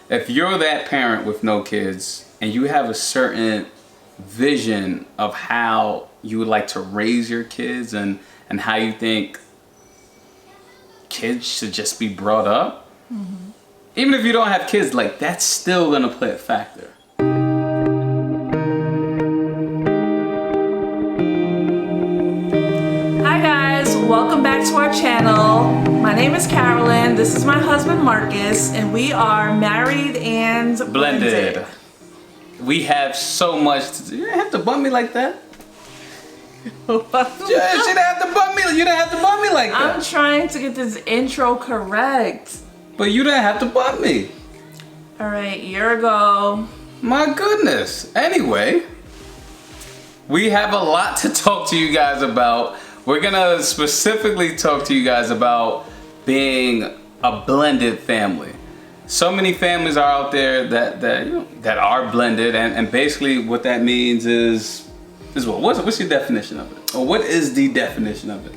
if you're that parent with no kids and you have a certain vision of how you would like to raise your kids and how you think kids should just be brought up, even if you don't have kids, like that's still gonna play a factor. Hi guys, welcome back to our channel. My name is Carolyn, this is my husband Marcus, and we are married and blended. We have so much to do. You didn't have to bump me like that. You didn't have to bump me. You didn't have to bump me like that. I'm trying to get this intro correct. But you didn't have to bump me. Alright, year ago. My goodness. Anyway, we have a lot to talk to you guys about. We're gonna specifically talk to you guys about being a blended family. So many families are out there that are blended, and basically what that means is what? What's your definition of it? Or what is the definition of it?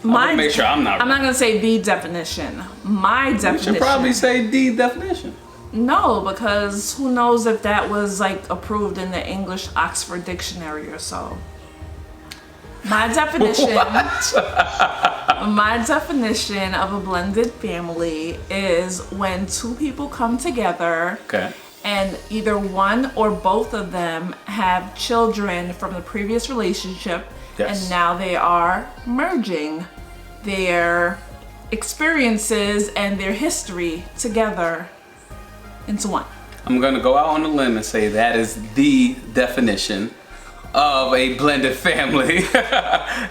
Make sure I'm not gonna say the definition. My definition. You should probably say the definition. No, because who knows if that was like approved in the English Oxford Dictionary or so. My definition. My definition of a blended family is when two people come together. Okay. And either one or both of them have children from the previous relationship. Yes. And now they are merging their experiences and their history together into one. I'm gonna go out on a limb and say that is the definition of a blended family.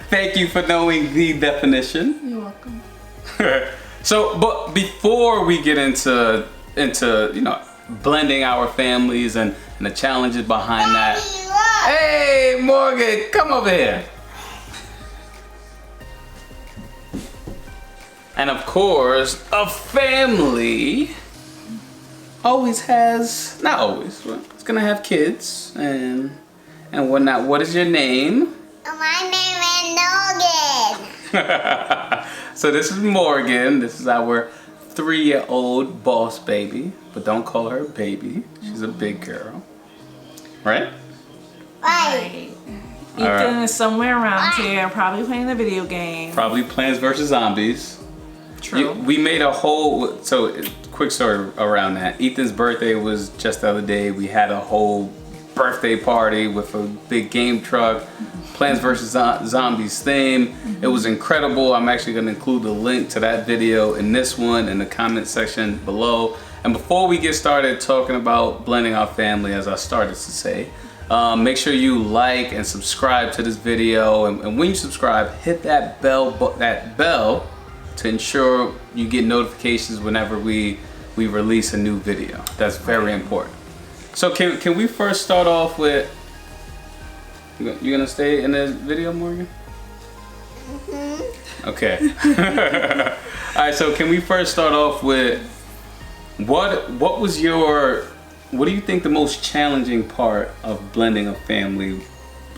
Thank you for knowing the definition. You're welcome. So, but before we get into blending our families and the challenges behind that. Hey, Morgan, come over here. And of course, a family always has, not always, but it's gonna have kids and whatnot. What is your name? My name is Morgan. So this is Morgan. This is our 3-year-old boss baby, but don't call her a baby. She's a big girl, right? Right. Ethan is somewhere around here, probably playing a video game. Probably Plants vs. Zombies. True. We made a whole, so quick story around that. Ethan's birthday was just the other day. We had a whole birthday party with a big game truck, Plants vs. Zombies theme. It was incredible. I'm actually going to include the link to that video in this one in the comment section below. And before we get started talking about blending our family, as I started to say, make sure you like and subscribe to this video. And when you subscribe, hit that bell to ensure you get notifications whenever we release a new video. That's very important. So can we first start off with, you gonna stay in this video, Morgan? Okay. All right, so can we first start off with what do you think the most challenging part of blending a family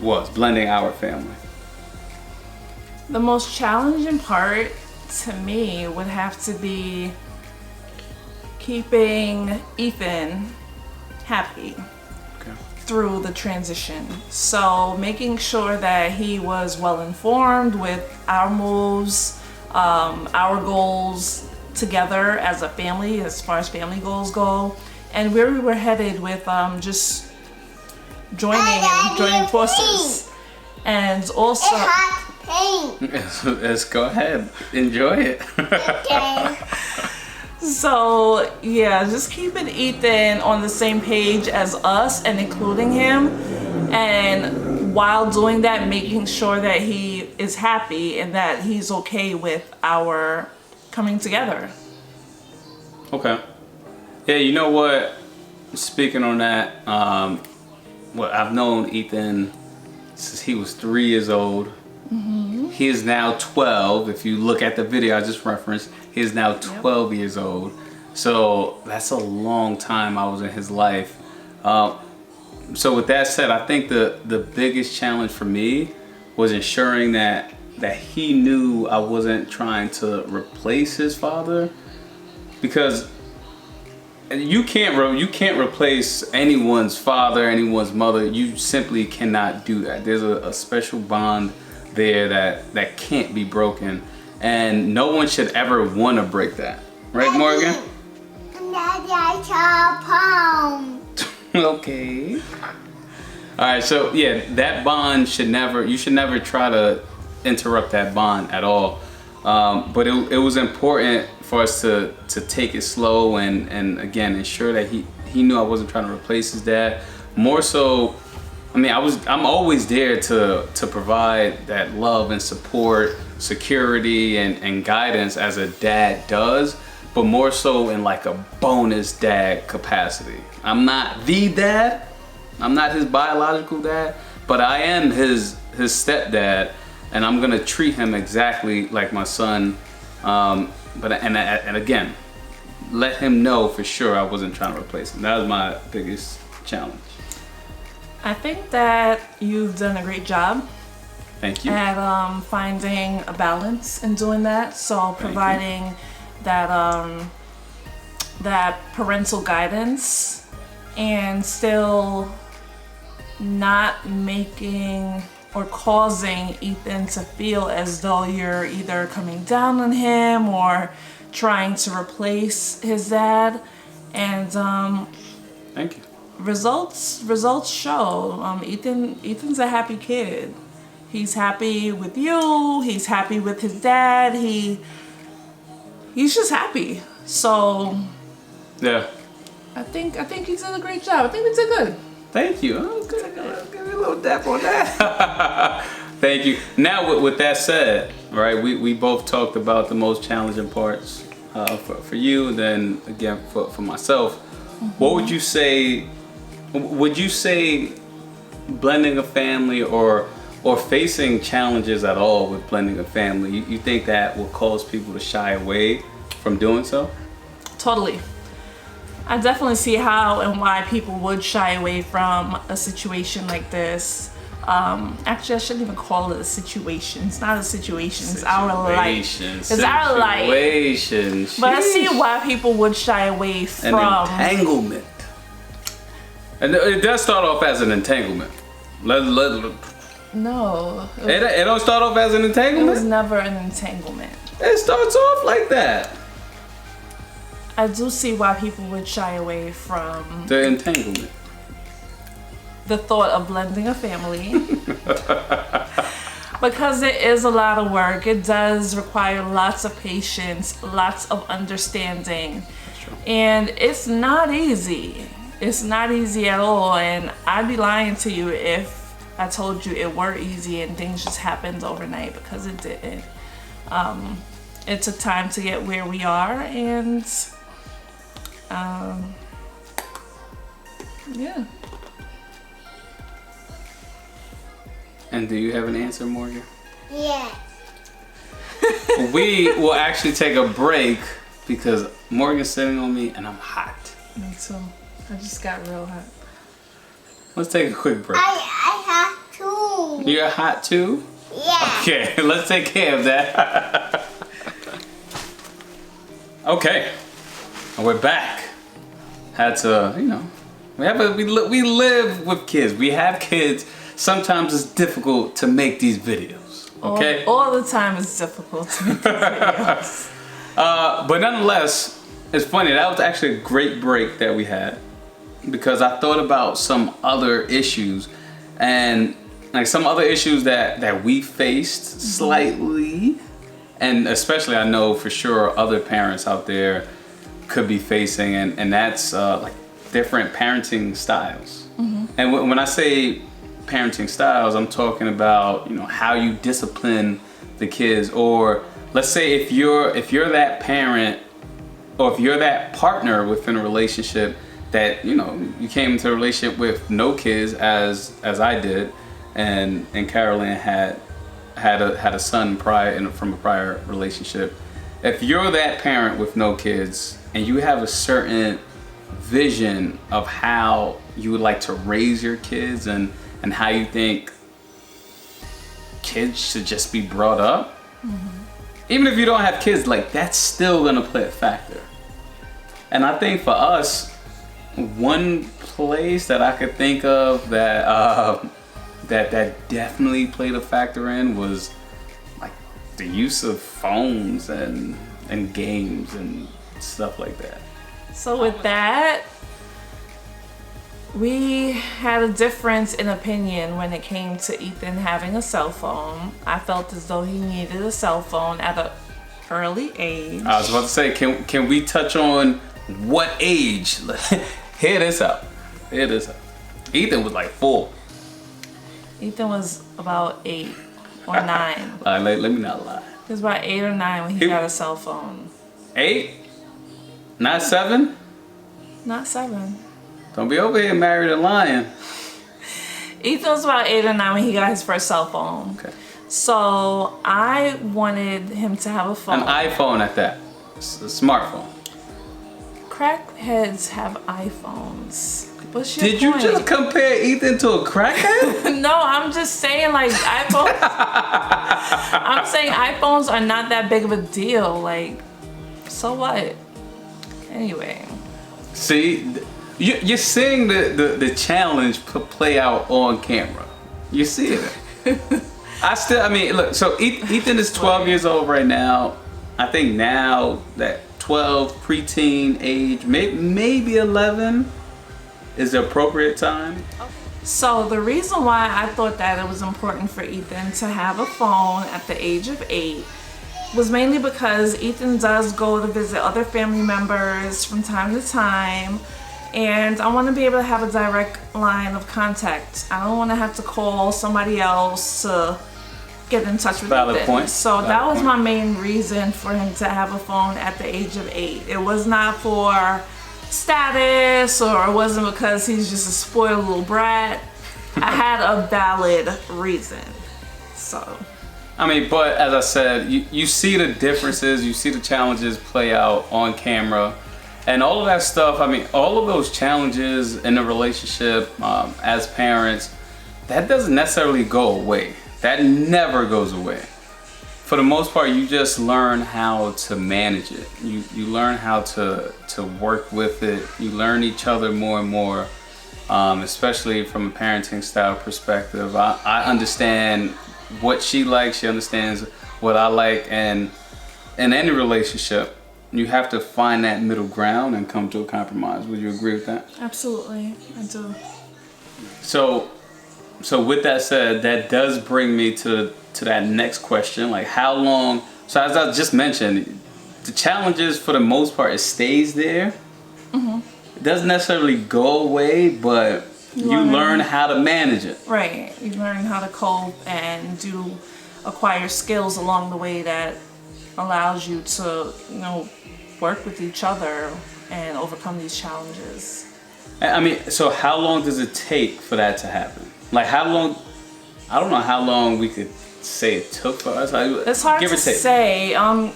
was, blending our family? The most challenging part to me would have to be keeping Ethan happy through the transition. So making sure that he was well informed with our moves, our goals together as a family, as far as family goals go, and where we were headed with just joining forces. And also Let's go ahead, enjoy it. Okay. So yeah, just keeping Ethan on the same page as us and including him, and while doing that, making sure that he is happy and that he's okay with our coming together. Okay. Yeah, you know what? Speaking on that, I've known Ethan since he was 3 years old. He is now 12. If you look at the video I just referenced, he is now 12 years old. So that's a long time I was in his life. So with that said, I think the biggest challenge for me was ensuring that he knew I wasn't trying to replace his father, because you can't replace anyone's father, anyone's mother. You simply cannot do that. There's a special bond there that can't be broken, and no one should ever want to break that. Right, Morgan? Daddy, I saw a poem. Okay. All right. So yeah, that bond you should never try to interrupt that bond at all. But it was important for us to take it slow and again ensure that he knew I wasn't trying to replace his dad. More so, I mean, I'm always there to provide that love and support, security and guidance as a dad does, but more so in like a bonus dad capacity. I'm not the dad. I'm not his biological dad, but I am his stepdad, and I'm gonna treat him exactly like my son. But again, let him know for sure I wasn't trying to replace him. That was my biggest challenge. I think that you've done a great job. Thank you. At finding a balance in doing that. So providing that parental guidance and still not making or causing Ethan to feel as though you're either coming down on him or trying to replace his dad. And thank you. Results show. Ethan's a happy kid. He's happy with you. He's happy with his dad. He's just happy. So yeah, I think you did a great job. I think we did good. Thank you. Oh, good. Give me a little dap on that. Thank you. Now, with that said, right, we both talked about the most challenging parts for you, and then again for myself. Mm-hmm. What would you say? Would you say blending a family or facing challenges at all with blending a family, you think that will cause people to shy away from doing so? Totally. I definitely see how and why people would shy away from a situation like this. Actually, I shouldn't even call it a situation. It's not a situation. It's our life. It's our life. But I see why people would shy away from an entanglement. And it does start off as an entanglement. No. It don't start off as an entanglement? It was never an entanglement. It starts off like that. I do see why people would shy away from the entanglement. The thought of blending a family. Because it is a lot of work. It does require lots of patience, lots of understanding. And it's not easy. It's not easy at all. And I'd be lying to you if I told you it were easy and things just happened overnight, because it didn't. It took time to get where we are, and yeah. And do you have an answer, Morgan? Yeah. We will actually take a break because Morgan's sitting on me and I'm hot. Me too. I just got real hot. Let's take a quick break. I have two. You're hot too? Yeah. Okay, let's take care of that. Okay, and we're back. Had to, we live with kids. We have kids. Sometimes it's difficult to make these videos. Okay. All the time it's difficult to make these videos. But nonetheless, it's funny. That was actually a great break that we had, because I thought about some other issues, and like some other issues that we faced slightly, and especially I know for sure other parents out there could be facing, and that's like different parenting styles. Mm-hmm. And when I say parenting styles, I'm talking about how you discipline the kids, or let's say if you're that parent, or if you're that partner within a relationship that you came into a relationship with no kids, as I did, and Carolyn had a son from a prior relationship. If you're that parent with no kids and you have a certain vision of how you would like to raise your kids and how you think kids should just be brought up, even if you don't have kids, like that's still gonna play a factor. And I think for us, one place that I could think of that that definitely played a factor in was like the use of phones and games and stuff like that. So with that, we had a difference in opinion when it came to Ethan having a cell phone. I felt as though he needed a cell phone at an early age. I was about to say, can we touch on what age? Hear this out. Ethan was like 4. Ethan was about 8 or 9. Let me not lie. He was about 8 or 9 when he got a cell phone. 8? Not 7? Not 7. Don't be over here married and lying. Ethan was about 8 or 9 when he got his first cell phone. Okay. So I wanted him to have a phone. An iPhone at that. A smartphone. Crackheads have iPhones. What's your Did you point? just compare Ethan to a crackhead? No, I'm just saying like iPhones. I'm saying iPhones are not that big of a deal. Like, so what? Anyway. See, you're seeing the challenge play out on camera. You see it. I mean, look. So Ethan is 12 years old right now. I think now that 12 preteen age, maybe 11 is the appropriate time. So the reason why I thought that it was important for Ethan to have a phone at the age of 8 was mainly because Ethan does go to visit other family members from time to time, and I want to be able to have a direct line of contact. I don't want to have to call somebody else to get in touch with Valid Ethan. point. So Valid that was point. my main reason for him to have a phone at the age of 8. It was not for status, or it wasn't because he's just a spoiled little brat. I had a valid reason. So I mean, but as I said, you see the differences, you see the challenges play out on camera, and all of that stuff. I mean, all of those challenges in a relationship as parents, that doesn't necessarily go away. That never goes away. For the most part, you just learn how to manage it. You learn how to work with it. You learn each other more and more, especially from a parenting style perspective. I understand what she likes. She understands what I like. And in any relationship, you have to find that middle ground and come to a compromise. Would you agree with that? absolutely, I do. So with that said, that does bring me to that next question. Like, how long? So as I just mentioned, the challenges for the most part, it stays there. Mm-hmm. It doesn't necessarily go away, but you learn how to manage it. Right. You learn how to cope and acquire skills along the way that allows you to, work with each other and overcome these challenges. I mean, so how long does it take for that to happen? Like, how long? I don't know how long we could say it took for us. It's hard Give or to take. say. I'm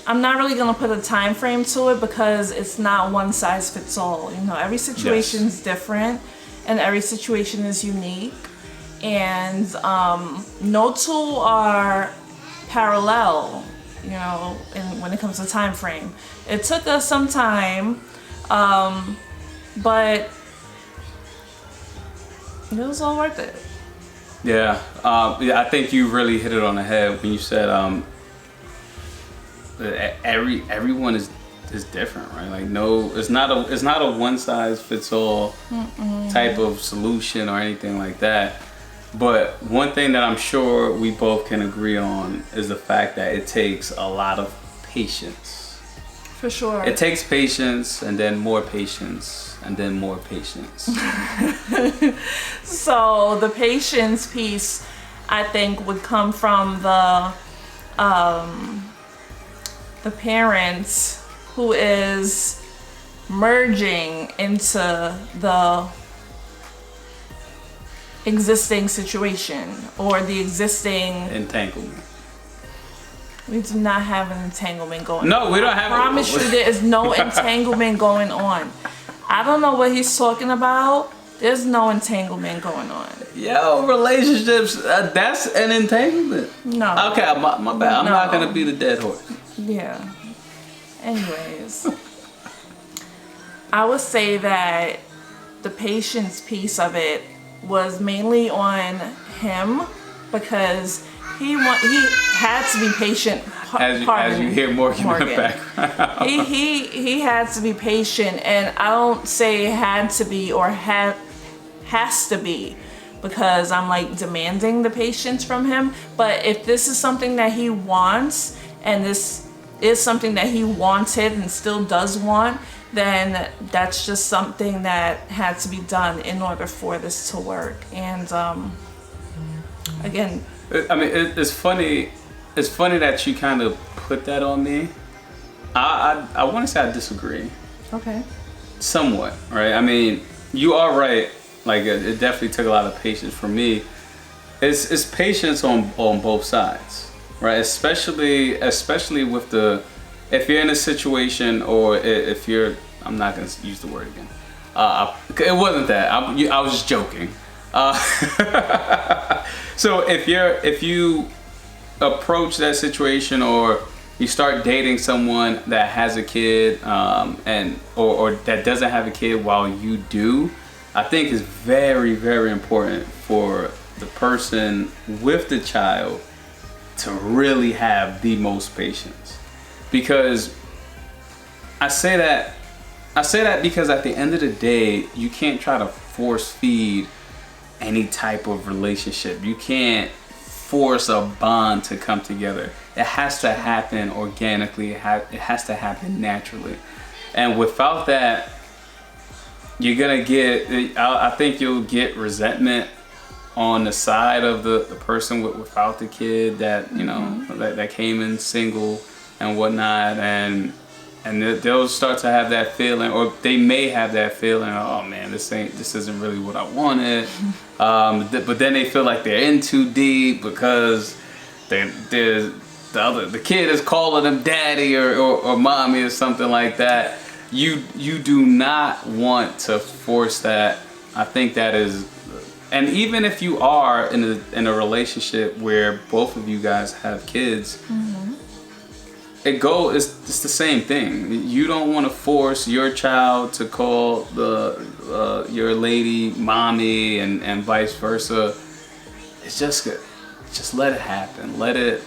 not really gonna put a time frame to it because it's not one size fits all. Every situation is different, and every situation is unique, and no two are parallel. When it comes to time frame, it took us some time, but it was all worth it. Yeah, I think you really hit it on the head when you said everyone is different, right? Like, no, it's not a one size fits all type of solution or anything like that. But one thing that I'm sure we both can agree on is the fact that it takes a lot of patience. For sure. It takes patience, and then more patience, and then more patience. So the patience piece, I think, would come from the parent who is merging into the existing situation or the existing Entanglement. We do not have an entanglement going on. No, we don't have. I promise you there is no entanglement going on. I don't know what he's talking about. There's no entanglement going on. Yo, relationships, that's an entanglement. No. Okay, my bad. I'm No. not going to be the dead horse. Yeah. Anyways. I would say that the patience piece of it was mainly on him because he had to be patient. As you hear Morgan in the background. he had to be patient, and I don't say had to be or has to be because I'm like demanding the patience from him. But if this is something that he wants, and this is something that he wanted and still does want, then that's just something that had to be done in order for this to work. And again, I mean, it's funny. It's funny that you kind of put that on me. I want to say I disagree. Okay. Somewhat, right? I mean, you are right. Like, it definitely took a lot of patience for me. It's patience on both sides, right? Especially with if you're in a situation, or if you're, I'm not gonna use the word again. It wasn't that. I was just joking. So if you approach that situation, or you start dating someone that has a kid, or that doesn't have a kid while you do, I think it's very, very important for the person with the child to really have the most patience. Because I say that because at the end of the day, you can't try to force feed any type of relationship. You can't force a bond to come together. It has to happen organically. It has to happen naturally. And without that, you're gonna get, I think you'll get resentment on the side of the person without the kid that, you know, that came in single and whatnot, and they'll start to have that feeling, or they may have that feeling, oh man, this isn't really what I wanted. But then they feel like they're in too deep because the kid is calling them daddy or mommy or something like that. You do not want to force that. I think that is, and even if you are in a relationship where both of you guys have kids, it's the same thing. You don't want to force your child to call your lady mommy and vice versa. It's just let it happen. Let it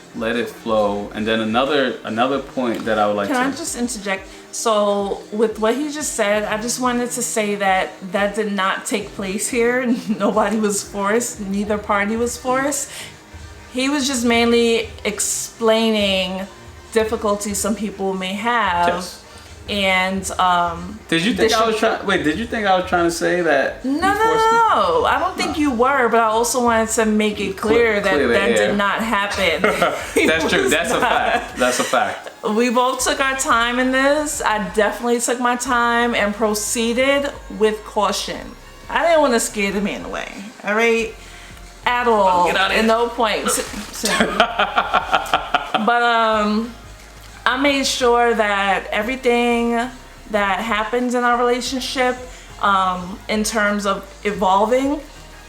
flow. And then another point that I would like to. Can I just interject? So with what he just said, I just wanted to say that did not take place here. Nobody was forced. Neither party was forced. He was just mainly explaining difficulties some people may have. Yes. And did you think I was trying to say that? No. I don't think you were, but I also wanted to make it clear that did not happen. That's true. That's a fact. We both took our time in this. I definitely took my time and proceeded with caution. I didn't want to scare the man away. All right, at all. Get out of here. At no point. But I made sure that everything that happens in our relationship, in terms of evolving,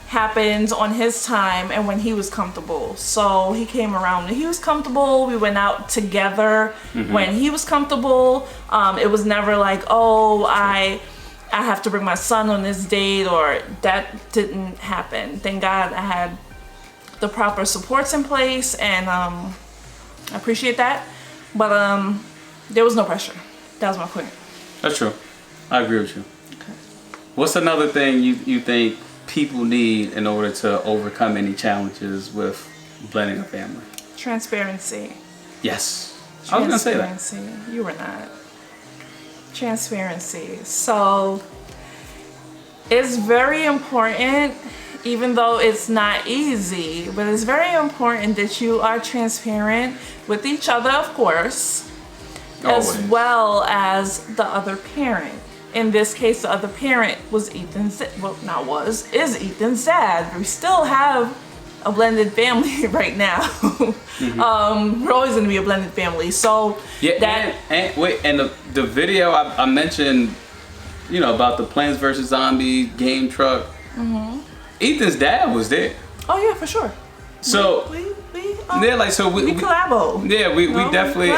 happened on his time and when he was comfortable. So he came around when he was comfortable. We went out together when he was comfortable. It was never like, oh, I have to bring my son on this date, or that didn't happen. Thank God I had the proper supports in place, and I appreciate that. But there was no pressure. That was my point. That's true. I agree with you. Okay. What's another thing you think people need in order to overcome any challenges with blending a family? Transparency. Yes. I was going to say that. Transparency. You were not. Transparency. So it's very important, even though it's not easy, but it's very important that you are transparent with each other, of course, Always. as well as the other parent. In this case, the other parent was Ethan's, is Ethan's dad. We still have a blended family right now. We're always going to be a blended family. So yeah, and the video I mentioned, about the Plants vs. Zombie game truck. Ethan's dad was there. Oh yeah, for sure. So we collabo. Yeah, we definitely,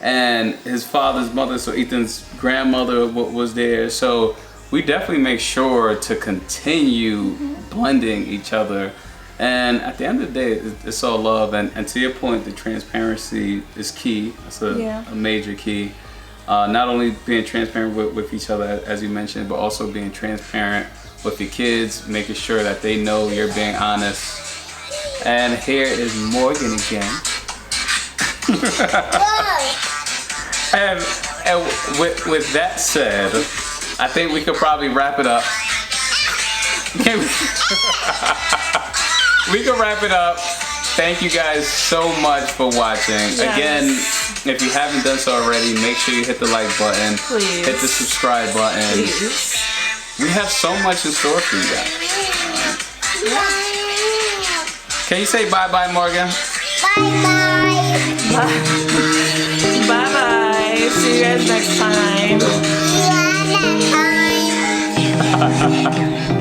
and his father's mother, so Ethan's grandmother was there. So we definitely make sure to continue blending each other. And at the end of the day, it's all love. And to your point, the transparency is key. That's a major key. Not only being transparent with each other, as you mentioned, but also being transparent with your kids, making sure that they know you're being honest. And here is Morgan again. and with that said, I think we could probably wrap it up. We can wrap it up. Thank you guys so much for watching. Yes. Again, if you haven't done so already, make sure you hit the like button. Please. Hit the subscribe button. Please. We have so much in store for you guys. Can you say bye-bye, Morgan? Bye-bye. Bye-bye. See you guys next time. See you next time.